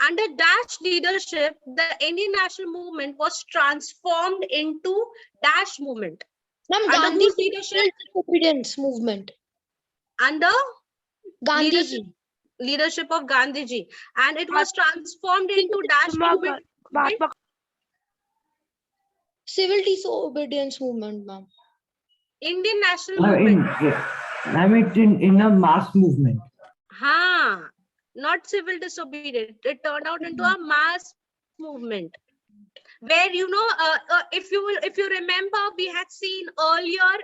Under dash leadership, the Indian national movement was transformed into dash movement. Ma'am, Under Gandhi whose leadership? Obedience movement. Under Gandhi leadership of Gandhiji, and it was transformed into dash movement. Civil disobedience movement, ma'am. Indian national movement. In a mass movement. Not civil disobedience. It turned out into a mass movement, where if you remember, we had seen earlier.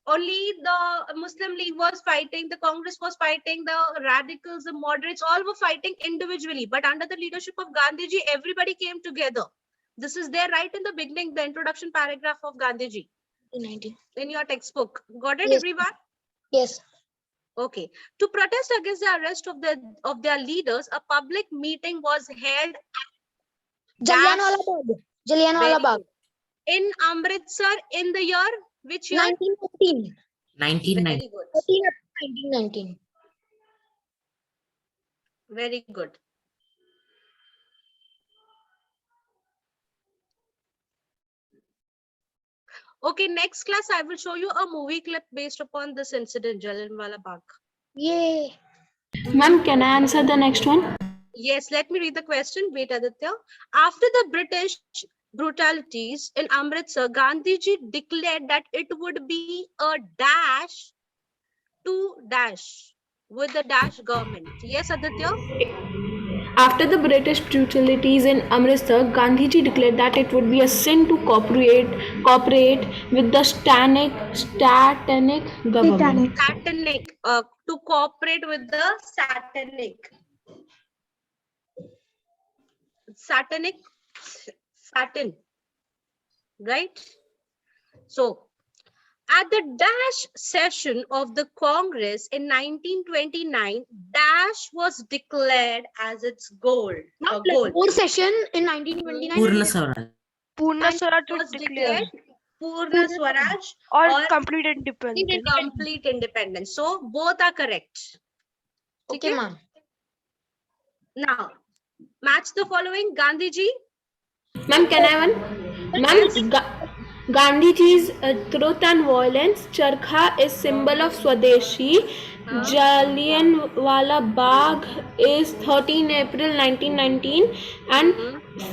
Only the Muslim League was fighting, the Congress was fighting, the radicals, the moderates, all were fighting individually. But under the leadership of Gandhiji, everybody came together. This is there right in the beginning, the introduction paragraph of Gandhiji in your textbook. Got it, yes, everyone? Yes. Okay. To protest against the arrest of their leaders, a public meeting was held Jallianwala Bagh. in Amritsar in the year which year? 1919. 1919. 1919. Very good. Okay, next class I will show you a movie clip based upon this incident, Jallianwala Bagh. Yay. Ma'am, can I answer the next one? Yes, let me read the question. Wait, Aditya. After the British brutalities in Amritsar, Gandhiji declared that it would be a dash to dash with the dash government. Yes, Aditya? After the British brutalities in Amritsar, Gandhiji declared that it would be a sin to cooperate with the satanic government. To cooperate with the Saturn, right? So, at the dash session of the Congress in 1929, dash was declared as its goal. Lahore session in 1929. Purna Swaraj was declared Purna Swaraj or complete independence. Complete independence. So both are correct. Okay, ma'am. Now, match the following. Gandhiji. Ma'am, can I one? Ma'am, Gandhiji's truth and violence. Charkha is symbol of Swadeshi. Jallianwala Bagh is 13 April 1919, and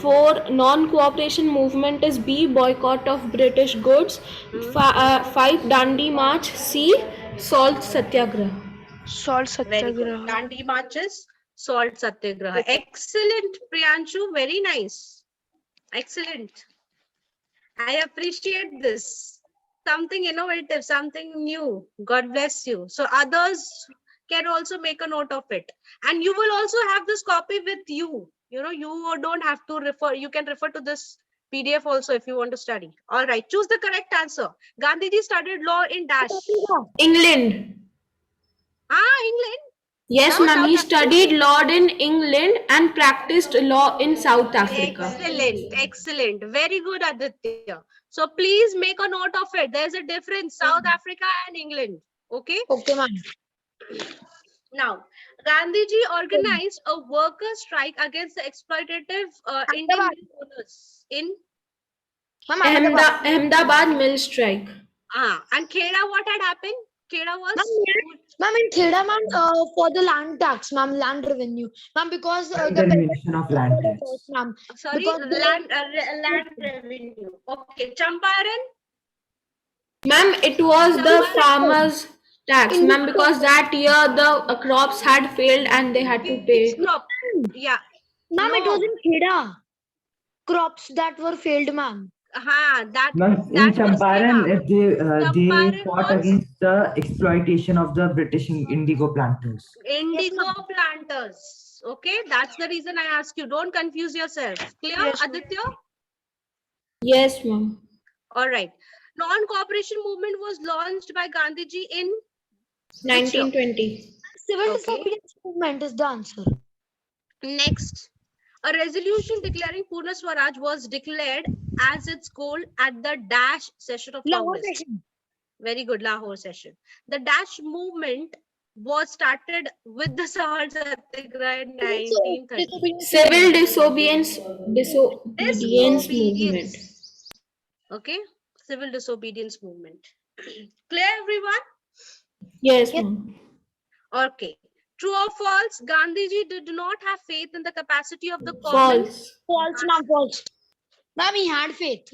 for non-cooperation movement is B, boycott of British goods. 5, Dandi March. C, Salt Satyagraha. Salt Satyagraha. Dandi marches, Salt Satyagraha. Excellent, Priyanshu. Very nice. Excellent. I appreciate this. Something innovative, something new. God bless you. So others can also make a note of it. And you will also have this copy with you. You know, you don't have to refer. You can refer to this PDF also if you want to study. All right. Choose the correct answer. Gandhiji studied law in dash. England. England. Yes, ma'am. He studied law in England and practiced law in South Africa. Excellent. Excellent. Very good, Aditya. So please make a note of it. There's a difference, South Africa and England. Okay? Okay, ma'am. Now, Gandhiji organized a worker strike against the exploitative Indian owners in Ahmedabad mill strike. And Kheda, what had happened? Kheda was? Ma'am, in Kheda, ma'am, for the land tax, ma'am, land revenue. Ma'am, because the Termination of land tax. Ma'am. Sorry, land revenue. Okay, Champaran? Ma'am, it was the farmers' tax, ma'am, because that year the crops had failed and they had to pay. Yeah. Ma'am, it was in Kheda. Crops that were failed, ma'am. In Champaran, they fought against the exploitation of the British indigo planters. Okay, that's the reason I ask you. Don't confuse yourself. Clear, yes, Aditya? Yes, ma'am. All right. Non-cooperation movement was launched by Gandhiji in 1920. Civil disobedience movement is the answer. Next. A resolution declaring Purna Swaraj was declared as its goal at the dash session of Congress. Lahore session. Very good, Lahore session. The dash movement was started with the salt satyagraha in 1930? Civil disobedience movement. Okay, civil disobedience movement. Clear, everyone? Yes, ma'am. Okay. True or false? Gandhiji did not have faith in the capacity of the common. False. False, ma'am, false. Ma'am, he had faith.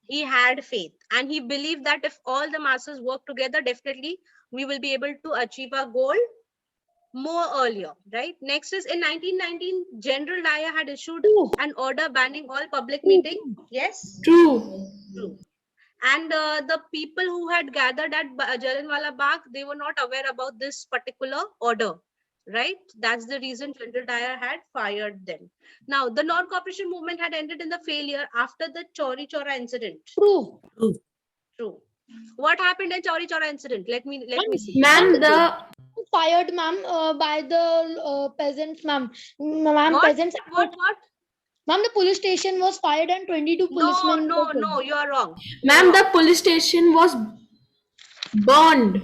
He had faith, and he believed that if all the masses work together, definitely we will be able to achieve our goal more earlier, right? Next is in 1919, General Dyer had issued an order banning all public meeting. Yes, True. true. And the people who had gathered at Jallianwala Bagh, they were not aware about this particular order, right? That's the reason General Dyer had fired them. Now, the non-cooperation movement had ended in the failure after the Chauri Chaura incident. True. True. What happened in Chauri Chaura incident? Let me see. Ma'am, the Fired, ma'am, by the peasants, ma'am. Ma'am, What? peasants. What? Ma'am, the police station was fired and 22 policemen. No, you are wrong. ma'am, the police station was burned.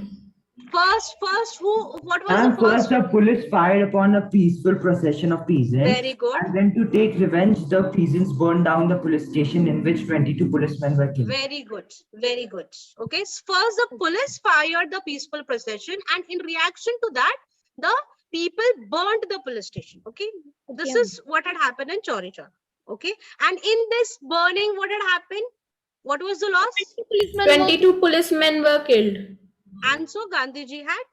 First, what was And the first? first, the police fired upon a peaceful procession of peasants. Very good. And then, to take revenge, the peasants burned down the police station in which 22 policemen were killed. Very good. Very good. Okay. First, the police fired the peaceful procession, and in reaction to that, the people burned the police station. Okay. This is what had happened in Chauri Chaura. Okay. And in this burning, what had happened? What was the loss? 22 policemen were killed. And so Gandhiji had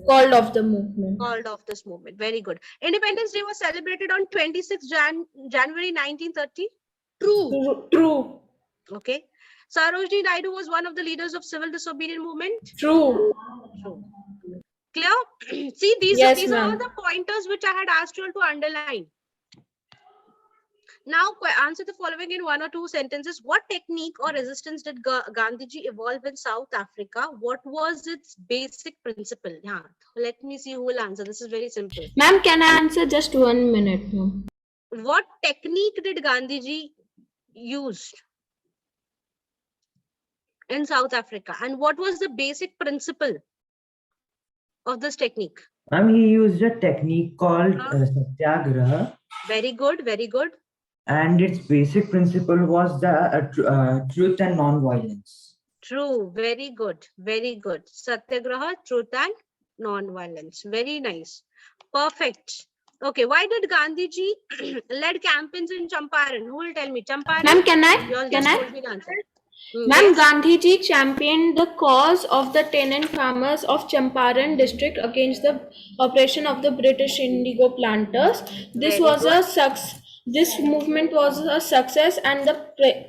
Called off the movement. called off this movement. Very good. Independence Day was celebrated on 26 January 1930. True. Okay. Sarojini Naidu was one of the leaders of civil disobedience movement. True. Clear? See, these Yes, are all ma'am. the pointers which I had asked you all to underline. Now, answer the following in one or two sentences. What technique or resistance did Gandhiji evolve in South Africa? What was its basic principle? Yeah. Let me see who will answer. This is very simple. Ma'am, can I answer just 1 minute, ma'am? What technique did Gandhiji use in South Africa? And what was the basic principle of this technique? He used a technique called satyagraha. Very good. Very good. And its basic principle was the truth and non-violence. True. Very good. Very good. Satyagraha, truth and non-violence. Very nice. Perfect. Okay. Why did Gandhiji led campaigns in Champaran? Who will tell me? Champaran? Ma'am, can You all I? just told me the answer. Ma'am, Gandhiji championed the cause of the tenant farmers of Champaran district against the oppression of the British indigo planters. This movement was a success, and the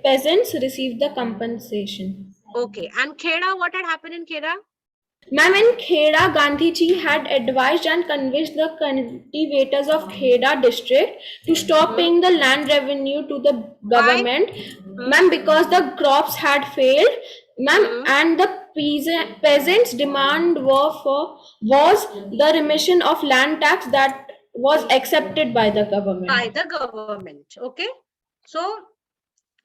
peasants received the compensation. Okay. And Kheda, what had happened in Kheda? Ma'am, in Kheda, Gandhiji had advised and convinced the cultivators of Kheda district to stop paying the land revenue to the government. Ma'am, because the crops had failed. Ma'am, and the peasants' demand was the remission of land tax that was accepted by the government. Okay. So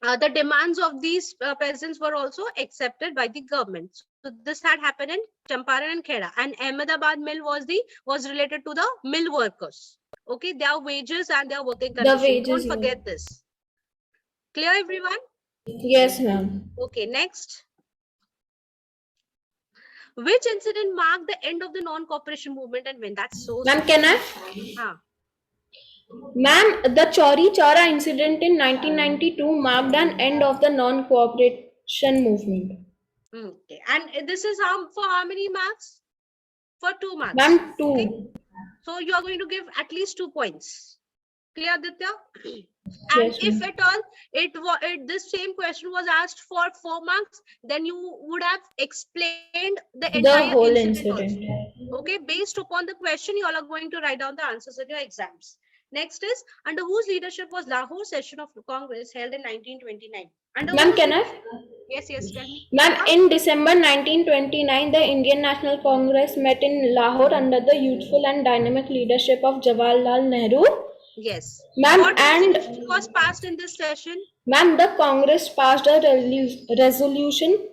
the demands of these peasants were also accepted by the government. So this had happened in Champaran and Kheda. And Ahmedabad mill was related to the mill workers. Okay, their wages and their working conditions. Don't forget this. Clear, everyone? Yes, ma'am. Okay, next. Which incident marked the end of the non-cooperation movement and when? That's so. Ma'am, can I? Ma'am, the Chauri Chaura incident in 1992 marked an end of the non-cooperation movement. Okay, and this is for how many marks? For 2 marks. Ma'am, 2. Okay. So you are going to give at least 2 points. Clear, Aditya? And Yes, if at all this same question was asked for 4 marks, then you would have explained the entire whole incident. incident. Also. Okay, based upon the question, you all are going to write down the answers in your exams. Next is, under whose leadership was Lahore session of Congress held in 1929? Ma'am, can I? Yes, tell me. Ma'am, in December 1929, the Indian National Congress met in Lahore under the youthful and dynamic leadership of Jawaharlal Nehru. Yes. Ma'am, What and resolution was passed in this session? Ma'am, the Congress passed a resolution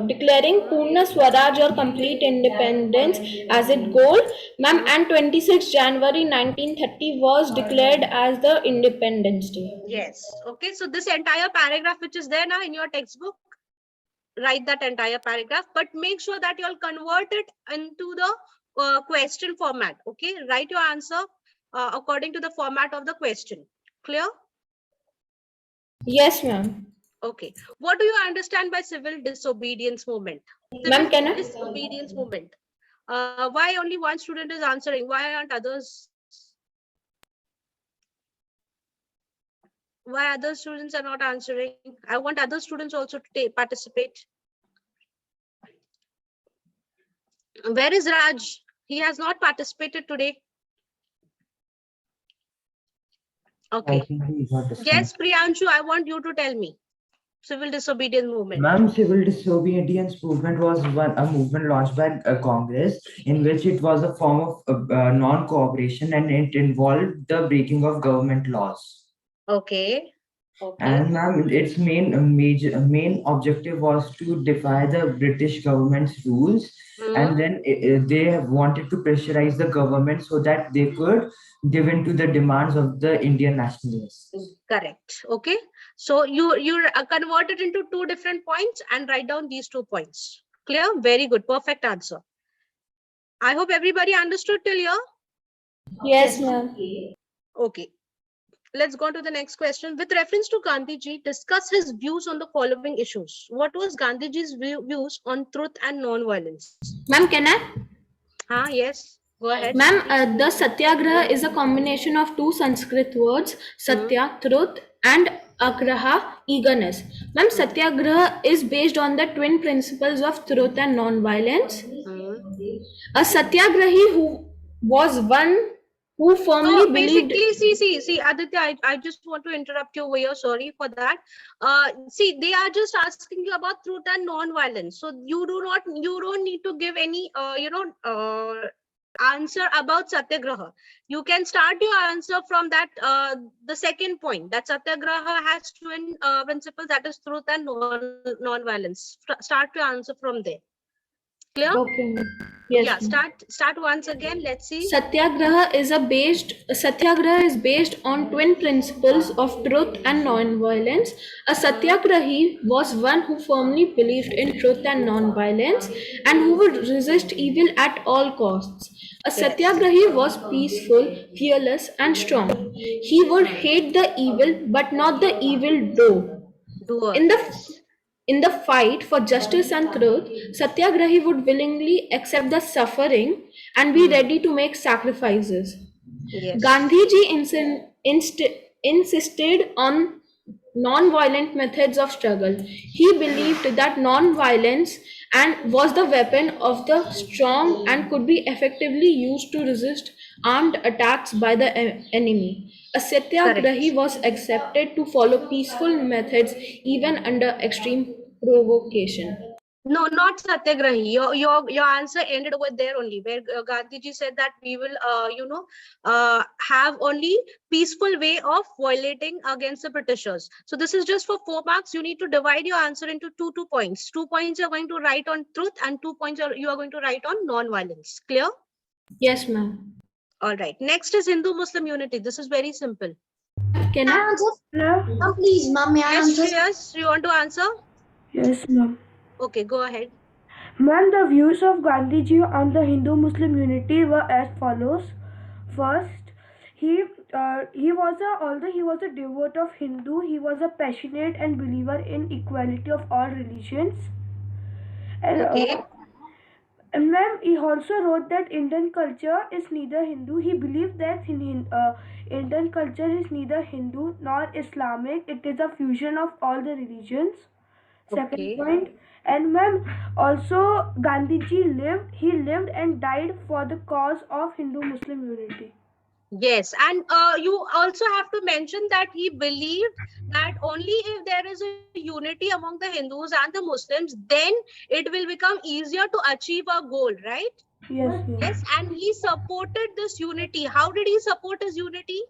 declaring Purna Swaraj or complete independence as its goal. Ma'am, and 26 January 1930 was declared as the Independence Day. Yes. Okay. So this entire paragraph which is there now in your textbook, write that entire paragraph, but make sure that you'll convert it into the question format. Okay. Write your answer according to the format of the question. Clear? Yes, ma'am. Okay. What do you understand by civil disobedience movement? Ma'am, can I? Disobedience movement. Why only one student is answering? Why aren't others? Why other students are not answering? I want other students also to participate. Where is Raj? He has not participated today. Okay. I think he's not Yes, Priyanshu, I want you to tell me. Civil disobedience movement. Ma'am, civil disobedience movement was a movement launched by Congress in which it was a form of non-cooperation and it involved the breaking of government laws. Okay. Okay. And ma'am, its main objective was to defy the British government's rules, and then they wanted to pressurize the government so that they could give in to the demands of the Indian nationalists. Correct. Okay. So you convert it into two different points and write down these 2 points. Clear? Very good. Perfect answer. I hope everybody understood till here. Yes, ma'am. Okay. Let's go on to the next question. With reference to Gandhiji, discuss his views on the following issues. What was Gandhiji's views on truth and non-violence? Ma'am, can I? Yes. Go ahead. Ma'am, the Satyagraha is a combination of two Sanskrit words, Satya, truth, and Agraha, eagerness. Ma'am, Satyagraha is based on the twin principles of truth and non-violence. A Satyagrahi who was one who firmly believed... Basically, see, Aditya, I just want to interrupt you over here. Sorry for that. See, they are just asking you about truth and non-violence. So you don't need to give any, answer about Satyagraha. You can start your answer from that, the second point, that Satyagraha has twin principles, that is truth and non-violence. Start your answer from there. Clear? Okay. Yes. Yeah, start once again. Let's see. Satyagraha is based on twin principles of truth and non-violence. A Satyagrahi was one who firmly believed in truth and non-violence and who would resist evil at all costs. A Satyagrahi was peaceful, fearless, and strong. He would hate the evil but not the evil doer. In the fight for justice and truth, Satyagrahi would willingly accept the suffering and be ready to make sacrifices. Yes. Gandhiji insisted on non-violent methods of struggle. He believed that non-violence was the weapon of the strong and could be effectively used to resist armed attacks by the enemy. A Satyagrahi was accepted to follow peaceful methods even under extreme provocation. No, not Satyagrahi. Your answer ended over there only, where Gandhiji said that we will, have only peaceful way of violating against the Britishers. So this is just for 4 marks. You need to divide your answer into two points. 2 points you're going to write on truth, and 2 points you are going to write on non-violence. Clear? Yes, ma'am. All right. Next is Hindu-Muslim unity. This is very simple. Can I answer? Please, ma'am, may I answer? Yes, you want to answer? Yes, ma'am. Okay, go ahead. Ma'am, the views of Gandhiji on the Hindu-Muslim unity were as follows. First, although he was a devote of Hindu, he was a passionate and believer in equality of all religions. And ma'am, he also wrote that Indian culture is neither Hindu. He believed that Indian culture is neither Hindu nor Islamic. It is a fusion of all the religions. Second point. And ma'am, also Gandhiji lived and died for the cause of Hindu-Muslim unity. Yes, and you also have to mention that he believed that only if there is a unity among the Hindus and the Muslims, then it will become easier to achieve our goal, right? Yes. Yes, and he supported this unity. How did he support his unity?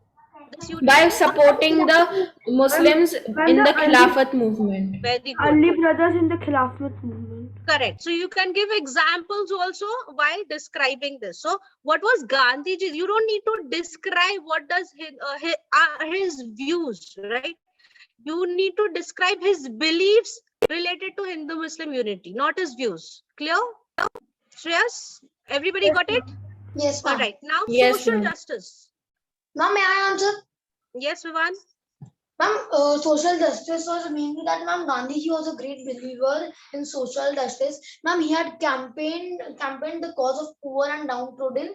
this you By did? supporting the Muslims When in the the Khilafat movement. Very good. Ali brothers in the Khilafat movement. Correct. So you can give examples also while describing this. So what was Gandhiji's? You don't need to describe what does his views, right? You need to describe his beliefs related to Hindu-Muslim unity, not his views. Clear? Shreyas? Everybody got it? Yes, All ma'am. right. Now Yes, social ma'am. justice. Ma'am, may I answer? Yes, Vivan? Ma'am, social justice was mainly that, ma'am, Gandhiji was a great believer in social justice. Ma'am, he had campaigned the cause of poor and downtrodden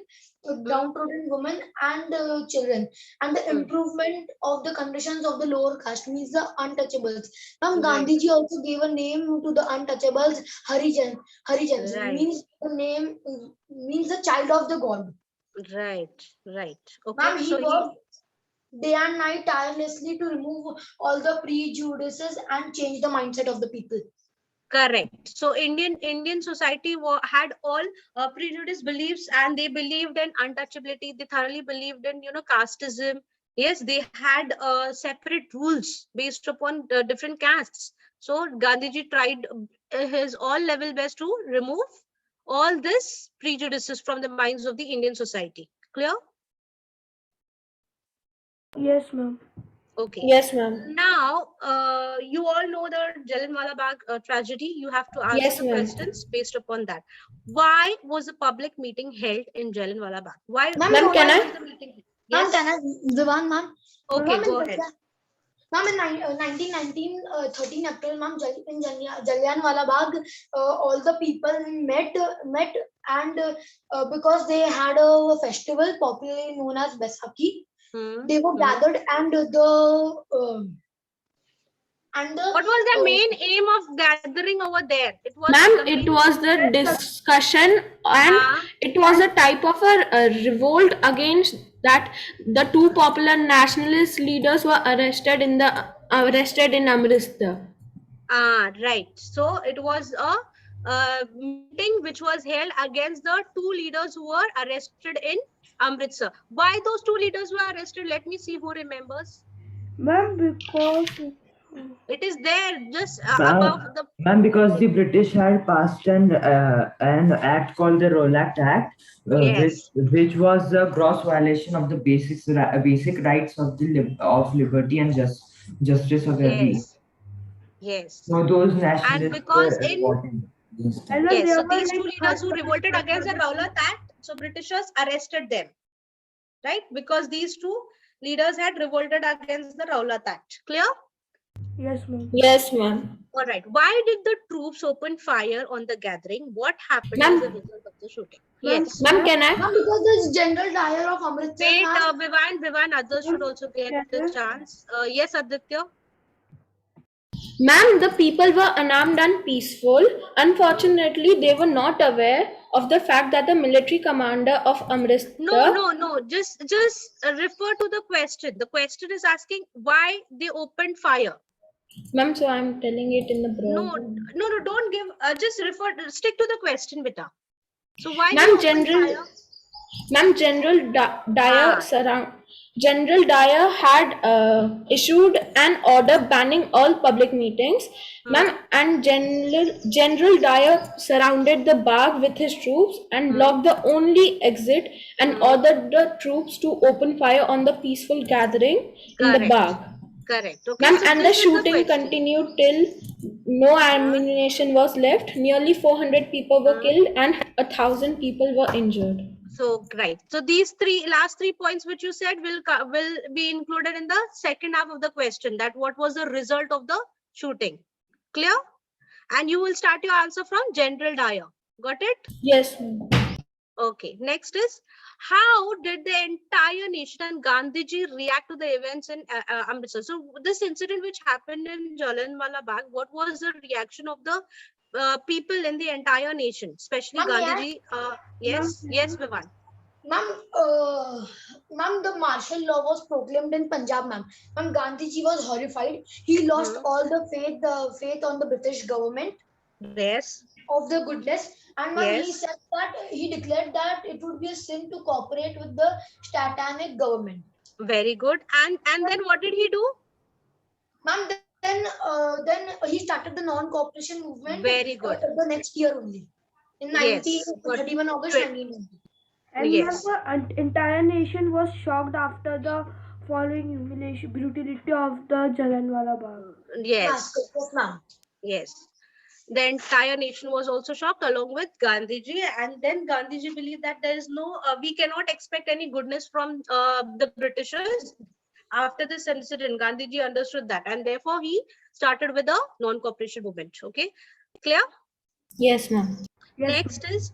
women and children, and the improvement of the conditions of the lower caste, means the untouchables. Ma'am, Right. Gandhiji also gave a name to the untouchables, Harijans, Right. means the name means the child of the god. Right. Right. Okay. Ma'am, he So he worked day and night tirelessly to remove all the prejudices and change the mindset of the people. correct. So Indian society had all prejudice beliefs, and they believed in untouchability. They thoroughly believed in casteism. Yes, they had separate rules based upon different castes. So Gandhiji tried his all level best to remove all this prejudices from the minds of the Indian society. Clear? Yes, ma'am. Okay. Yes, ma'am. Now, you all know the Jallianwala Bagh tragedy. You have to answer Yes, the ma'am. questions based upon that. Why was a public meeting held in Jallianwala Bagh? Why Ma'am, can why I? was the meeting held? Ma'am, Yes. can I, Divan, ma'am? Okay, Ma'am, go ahead. Ma'am, in 1919, 13 April, ma'am, in Jallianwala Bagh, all the people met and because they had a festival popularly known as Baisakhi, they were gathered and What was the main aim of gathering over there? It was Ma'am, the it main. was the discussion, and it was a type of a revolt against that the two popular nationalist leaders were arrested in Amritsar. Right. So it was a meeting which was held against the two leaders who were arrested in Amritsar. Why those two leaders were arrested? Let me see who remembers. Ma'am, because It is there just above Ma'am, the. because the British had passed an act called the Rowlatt Act, Yes. which was a gross violation of the basic rights of of liberty and justice of every. Yes. Yes. So those And nationalists because were in revolting against and that. then yes, there so were these two like leaders who revolted against the Rowlatt Act, so Britishers arrested them, right? Because these two leaders had revolted against the Rowlatt Act. Clear? Yes, ma'am. Yes, ma'am. All right. Why did the troops open fire on the gathering? What happened as a Ma'am, result of the shooting? Ma'am, Yes. ma'am, can ma'am, I? because this General Dyer of Amritsar, Wait, ma'am. Vivan, others should also get the chance. Yes, Aditya. Ma'am, the people were unarmed and peaceful. Unfortunately, they were not aware of the fact that the military commander of Amritsar. No. Just refer to the question. The question is asking why they opened fire. Ma'am, so I'm telling it in the No, broad. don't give. Just refer. Stick to the question, beta. So why they Ma'am, opened fire? General Dyer had issued an order banning all public meetings. Ma'am, and General Dyer surrounded the Bagh with his troops and blocked the only exit and ordered the troops to open fire on the peaceful gathering in the Bagh. Correct. Okay, Ma'am, so and the this is the shooting question. continued till no ammunition was left. Nearly 400 people were killed and 1,000 people were injured. So right. So these last three points which you said will be included in the second half of the question. That what was the result of the shooting? Clear? And you will start your answer from General Dyer. Got it? Yes, ma'am. Okay. Next is how did the entire nation and Gandhiji react to the events in Amritsar? So this incident which happened in Jallianwala Bagh, what was the reaction of the people in the entire nation, especially Ma'am, Gandhiji? Yes, Vivan. Ma'am, the martial law was proclaimed in Punjab, ma'am. Ma'am, Gandhiji was horrified. He lost all the faith on the British government Yes. of the goodness. And ma'am, Yes. he declared that it would be a sin to cooperate with the satanic government. Very good. And then what did he do? Ma'am, then he started the non-cooperation movement Very good. the next year only, in Yes, good. 31 August 1920. And Yes. the entire nation was shocked after the following humiliation, brutality of the Jallianwala Bagh. Yes. Yes, ma'am. Yes. The entire nation was also shocked along with Gandhiji, and then Gandhiji believed that there is no, we cannot expect any goodness from the Britishers. After this incident, Gandhiji understood that, and therefore he started with a non-cooperation movement. Okay, clear? Yes, ma'am. Yes, Next is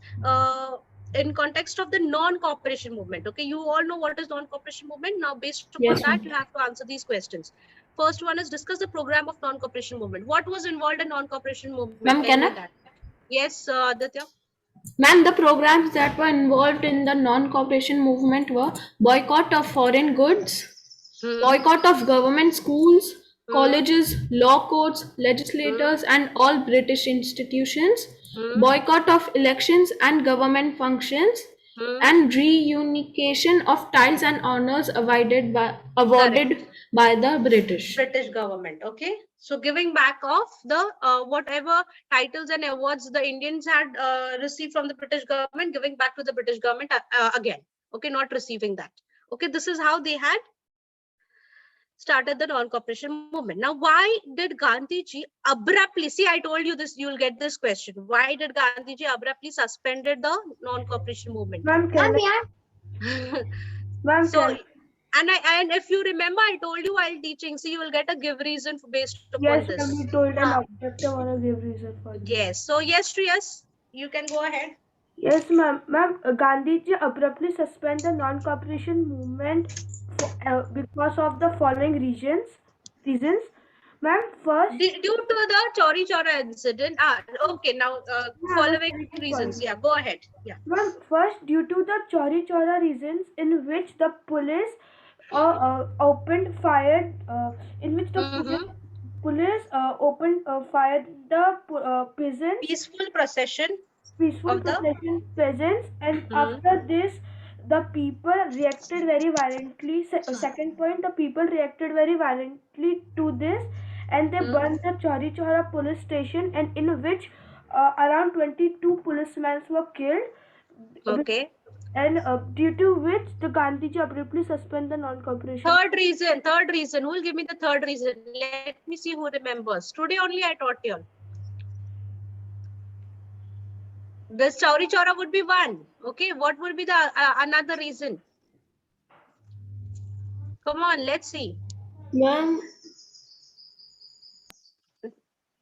in context of the non-cooperation movement. Okay, you all know what is non-cooperation movement. Now, based upon Yes, that, ma'am. you have to answer these questions. First one is discuss the program of non-cooperation movement. What was involved in non-cooperation movement? Ma'am, Tell can me I? that. Yes, Aditya. Ma'am, the programs that were involved in the non-cooperation movement were boycott of foreign goods, boycott of government schools, colleges, law courts, legislators, and all British institutions, boycott of elections and government functions, and reunification of titles and honors awarded by the British. British government. Okay, so giving back of the whatever titles and awards the Indians had received from the British government, giving back to the British government again. Okay, not receiving that. Okay, this is how they had started the non-cooperation movement. Now, why did Gandhiji abruptly, see, I told you this, you will get this question. Why did Gandhiji abruptly suspended the non-cooperation movement? ma'am, Ma'am, ma'am, So, and if you remember, I told you while teaching, see, you will get a give reason based upon yes, this. ma'am, you told an objective or a give reason for this. Yes. So, yes, Shreyas, you can go ahead. Yes, ma'am. Ma'am, Gandhiji abruptly suspended the non-cooperation movement because of the following reasons. Ma'am, first, Due to the Chori Chora incident. Okay. Now, following reasons. Yeah, go ahead. Yeah. ma'am, first, due to the Chori Chora reasons in which the police opened fire, in which the police opened fired the peasants. Peaceful procession. Peaceful Of the- procession presence, and after this the people reacted very violently. Second point, the people reacted very violently to this, and they burned the Chori Chora police station, and in which around 22 policemen were killed. Okay. And due to which the Gandhiji abruptly suspended the non-cooperation. Third reason. Who will give me the third reason? Let me see who remembers. Today only I taught you all. This Chauri Chora would be one. Okay, what would be the another reason? Come on, let's see. Ma'am,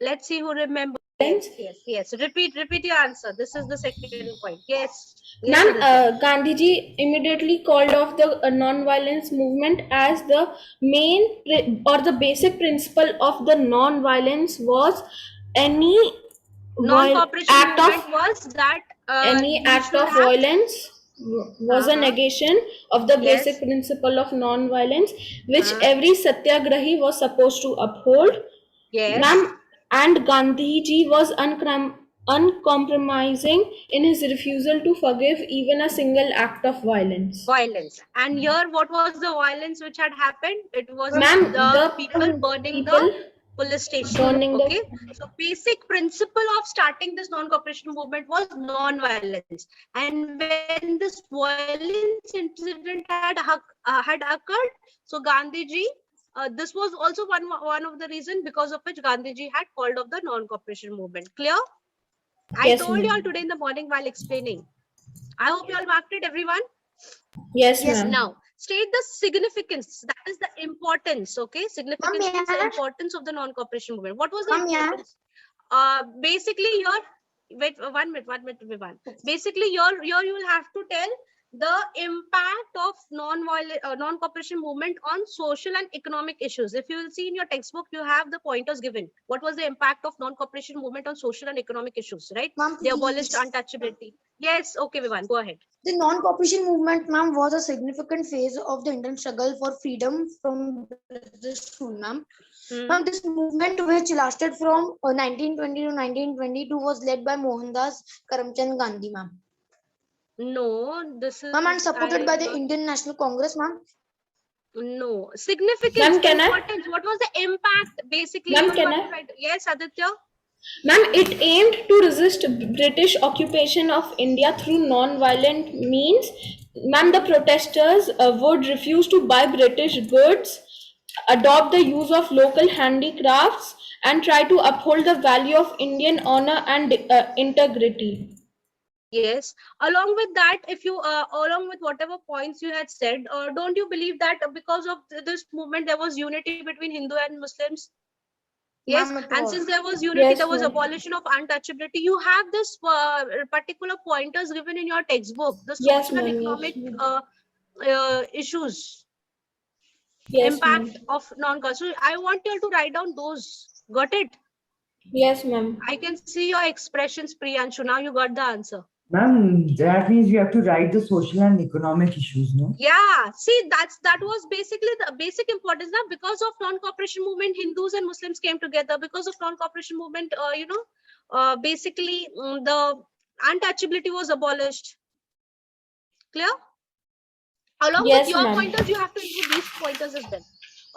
Let's see who remembers. Yes. Yes. Repeat your answer. This is the second point. Yes. Ma'am, Aditya. Gandhiji immediately called off the non-violence movement as the main or the basic principle of the non-violence was any Non-cooperation act movement of was that any we act should of have- violence was a negation of the basic principle of non-violence, which every satyagrahi was supposed to uphold. Yes. Ma'am, and Gandhiji was uncompromising in his refusal to forgive even a single act of violence. And here, what was the violence which had happened? It was Ma'am, the people burning the police station. Okay. So basic principle of starting this non-cooperation movement was non-violence. And when this violence incident had occurred, so Gandhiji, this was also one of the reasons because of which Gandhiji had called off the non-cooperation movement. Clear? I Yes, told you all ma'am. today in the morning while explaining. I hope you all marked it, everyone. Yes, ma'am. Now, state the significance, that is the importance, okay? Significance means the importance of the non-cooperation movement. What was the importance? Basically, wait, 1 minute, Vivan. Basically, here you will have to tell the impact of non-cooperation movement on social and economic issues. If you will see in your textbook, you have the pointers given. What was the impact of non-cooperation movement on social and economic issues, right? They abolished untouchability. Yes, okay, Vivan, go ahead. The non-cooperation movement, ma'am, was a significant phase of the Indian struggle for freedom from British rule, ma'am. Ma'am, this movement, which lasted from 1920 to 1922, was led by Mohandas Karamchand Gandhi, ma'am. No, this is... Ma'am, and supported by the Indian National Congress, ma'am. No. Significance, Ma'am, can I? importance. What was the impact? Basically, Ma'am, you can have I? to write. Yes, Aditya. Ma'am, it aimed to resist British occupation of India through non-violent means. Ma'am, the protesters would refuse to buy British goods, adopt the use of local handicrafts, and try to uphold the value of Indian honor and integrity. Yes. Along with that, if you, along with whatever points you had said, don't you believe that because of this movement, there was unity between Hindu and Muslims? Yes, Ma'am, it and since was. there was unity, there Yes, was ma'am. abolition of untouchability. You have this particular pointers given in your textbook, the Yes, social and ma'am. Yes, economic ma'am. issues, Yes, ma'am. impact of non-cultural. I want you to write down those. Got it? Yes, ma'am. I can see your expressions, Priyanshu. Now you got the answer. Ma'am, that means you have to write the social and economic issues, no? Yeah, see, that was basically the basic importance. Now, because of non-cooperation movement, Hindus and Muslims came together. Because of non-cooperation movement, basically the untouchability was abolished. Clear? Along with Yes, your ma'am. pointers, you have to include these pointers as well.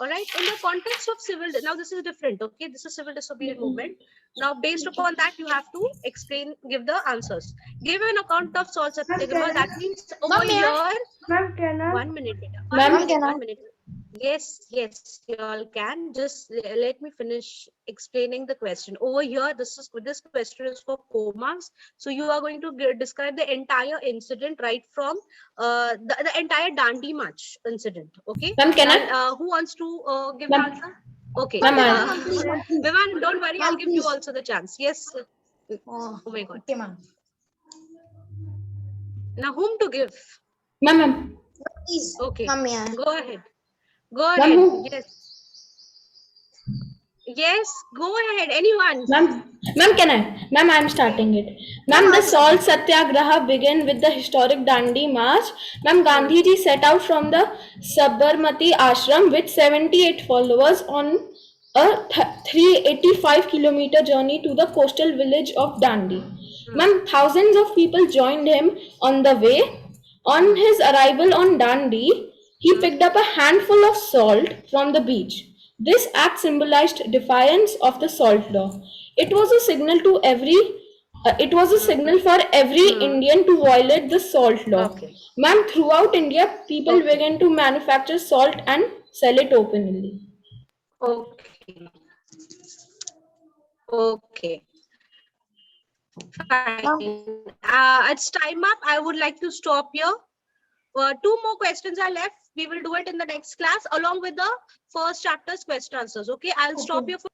All right. In the context of civil, now this is different. Okay, this is civil disobedience movement. Now, based upon that, you have to explain, give the answers. Give an account of Salt Satyagraha. That means over Ma'am, may I? here. Ma'am, can I? 1 minute, beta. Ma'am, Ma'am, can I? 1 minute. Yes, yes, you all can. Just let me finish explaining the question. Over here, this question is for 4 marks. So you are going to describe the entire incident right from the entire Dandi March incident. Okay. ma'am, can Now, I? who wants to give the Ma'am, answer? Okay. ma'am, Ma'am, ma'am, please, ma'am, please. Vivan, don't worry. I'll Ma'am, give you please. also the chance. Yes. Oh, Oh my God. okay, ma'am. Now, whom to give? ma'am, Please, Okay. ma'am, may I? Go ahead. Go ma'am, ahead. who? Yes. Yes, go ahead. Anyone? Ma'am, can I? Ma'am, I'm starting it. Ma'am, Ma'am, the I'll start. Salt Satyagraha began with the historic Dandi March. Ma'am, Gandhiji set out from the Sabarmati ashram with 78 followers on a 385-kilometer journey to the coastal village of Dandi. Ma'am, thousands of people joined him on the way. On his arrival on Dandi, he picked up a handful of salt from the beach. This act symbolized defiance of the salt law. It was a signal to every it was a signal for every Indian to violate the salt law. Okay. Ma'am, throughout India, people Okay. began to manufacture salt and sell it openly. Okay. Okay. Fine. It's time up. I would like to stop here. 2 more questions are left. We will do it in the next class along with the first chapter's question answers. Okay. I'll stop here for